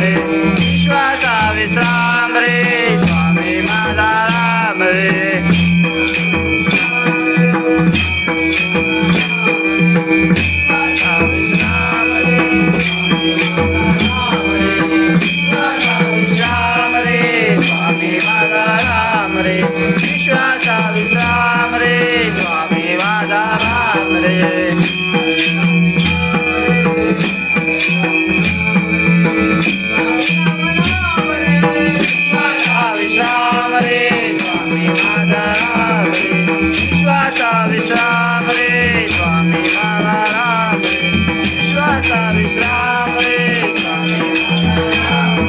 रे विश्वाचा विश्राम रे स्वामी माझा राम रे विश्वाचा विश्राम रे विश्राम रे स्वामी माझा राम रे विश्वाचा विश्राम रे स्वामी माझा राम रे विश्राम रे स्वामी माझा राम रे विश्वाचा विश्राम रे स्वामी माझा राम रे विश्वाचा विश्राम रे स्वामी माझा राम